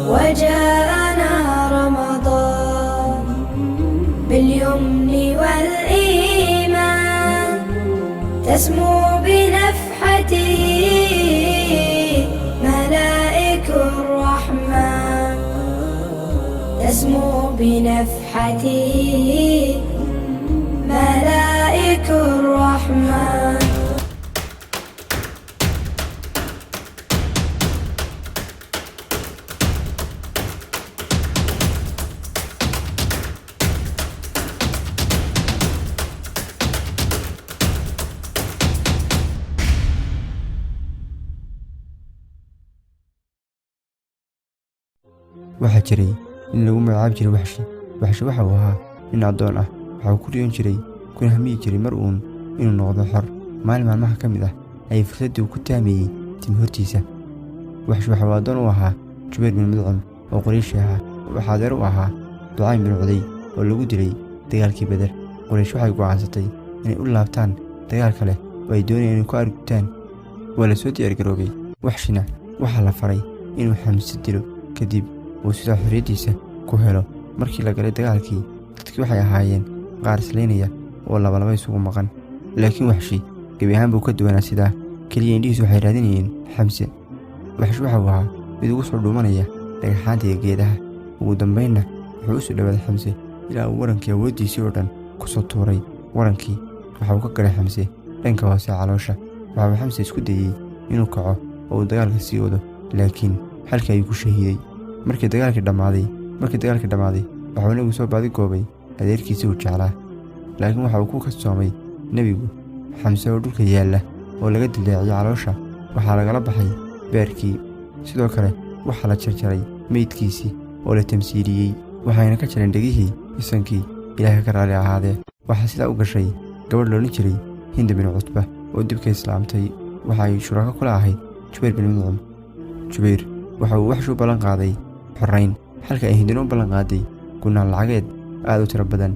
وجاءنا رمضان باليمن والإيمان تسمو بنفحته ملائك الرحمن تسمو بنفحته ملائك الرحمن. waxaa jiray in lagu magacaabi jiray Waxshi waxa uu ahaa nin adoon ah waxa uu ku riyoon jiray kuna hamiyi jiray mar uun inuu noqdo xor maalin maalmaha ka mid ah ay fursadii uu ku taameeyay tim hortiisa. Waxshi waxa uu adoon u ahaa Jubayr bin Mudcim oo Quraysh ahaa waxa adeer u ahaa Ducaym bin Cuday oo lagu dilay dagaalkii Badar. Quraysh waxay go'aansatay inay u laabtaan dagaal kale oo ay doonayeen inay ku argutaan. waa la soo diyaar garoobay Waxshina waxa la faray inuu Xamse dilo kadib uu sida xorriyadiisa ku helo. markii la galay dagaalkii dadkii waxay ahaayeen qaar islaynaya oo laba isugu maqan laakiin Waxshi gabi ahaan buu ka duwanaa sidaa kaliya indhihiisu waxay raadinayeen Xamse. Waxshi waxa uu ahaa mid ugu soo dhuumanaya dhagaxaanta iyo geedaha. ugu dambaynna wuxuu u soo dhawaaday Xamse ilaa uu warankii awooddiisii oo dhan ku soo tuuray. warankii waxa uu ka galay Xamse dhanka hoose caloosha. waxa uu Xamse isku dayay inuu kaco oo uu dagaalka sii wado laakiin halkii ayuu ku shahiiday. markii dagaalkii dhammaaday waxa uu nebigu soo baadigoobay adeerkiisii uu jeclaa laakiin waxa uu ku kalsoomay nebigu Xamse oo dhulka yaalla oo laga dilaaciyay caloosha. waxaa lagala baxay beerkii sidoo kale waxaa la jarjaray meydkiisii oo la tamsiiliyey waxayna ka jareen dhegihii isankii Ilaahay ka raali ahaadee. waxaa sidaa u gashay gabadh loodhan jiray Hind bin Cutba oo dibka islaamtay. waxa ay shuraako kula ahayd Jubayr bin Mudcim. Jubayr waxa uu Waxshi u ballan qaaday xorayn halka ay Hindina u ballan qaaday gunaan lacageed aad u tiro badan.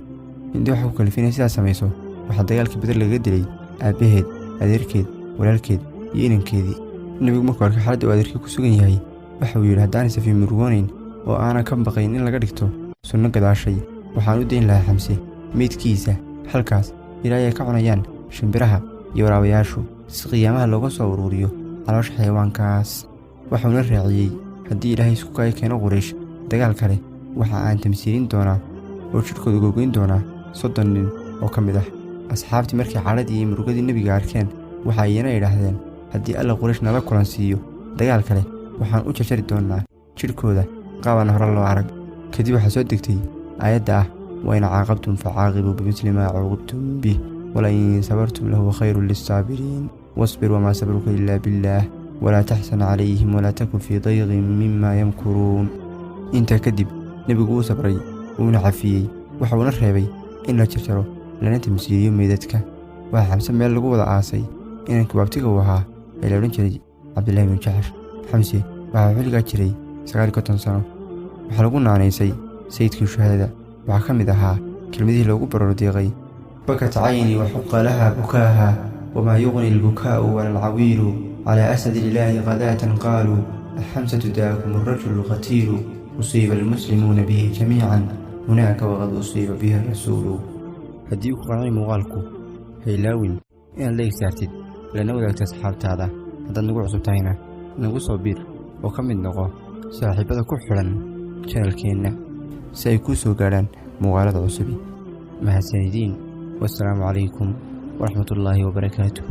Hindi waxa ku kalifinay sidaas samayso waxaa dagaalkii Badar laga dilay aabaheed adeerkeed walaalkeed iyo inankeedii. nebigu markuu arkay xaaladda uu adeerkii ku sugan yahay waxa uu yidhi haddaan isafi murugoonayn oo aanan ka baqayn in laga dhigto sunno gadaashay waxaan u dayn lahaa Xamse meydkiisa halkaas ilaa ay ka cunayaan shimbiraha iyo waraabayaashu si qiyaamaha looga soo ururiyo caloosha xayawaankaas. waxauna raaciyey haddii Ilaahay isku kay keeno Quraysh dagaal kale waxa aan tamsiilin doonaa oo jidhkooda gogoyn doonaa 30 nin oo ka mid ah asxaabtii. markii xaaladii iyo murugadii nebiga arkeen waxa ayna yidhaahdeen haddii alla Quraysh nala kulan siiyo dagaal kale waxaan u jarjari doonaa jidhkooda qaabaan hore loo arag. kadib waxaa soo degtay aayadda ah وإن عاقبتم فعاقبوا بمثل ما عوقبتم به ولئن صبرتم لهو خير للصابرين واصبر وما صبرك إلا بالله ولا تحزن عليهم ولا تكن في ضيق مما يمكرون. intaa kadib nebigu uu sabray uuna cafiyey waxauna reebay in la jarjaro lana tamsiiliyo meydadka. waxaa Xamse meel lagu wada aasay inankii waabtiga uu ahaa ee la odhan jiray Cabdillaahi bin Jaxsh. Xamse waxaa xilligaa jiray 59 sano. waxaa lagu naanaysay sayidkii shuhadada. waxaa ka mid ahaa kelmadihii loogu baroor diiqay bakat cayni waxuqa laha bukaaha wamaa yuqni albukaa'u wala alcawiilu calaa asadi ilaahi qadaatan qaaluu xamsatu daakum arrajulu alqatiilu usiiba almuslimuuna bihi jamiican hunaaka waqad usiiba bihi rasuulu. haddii ku qancay muuqaalku haylaawin inaad la egsaartid lana wadaagta asxaabtaada. haddaad nagu cusub tahayna nagu soo biir oo ka mid noqo saaxiibada ku xidhan channelkeenna si ay kuu soo gaadhaan muuqaalada cusubi. mahadsanidin. wassalaamu calaykum waraxmatullaahi wabarakaatuh.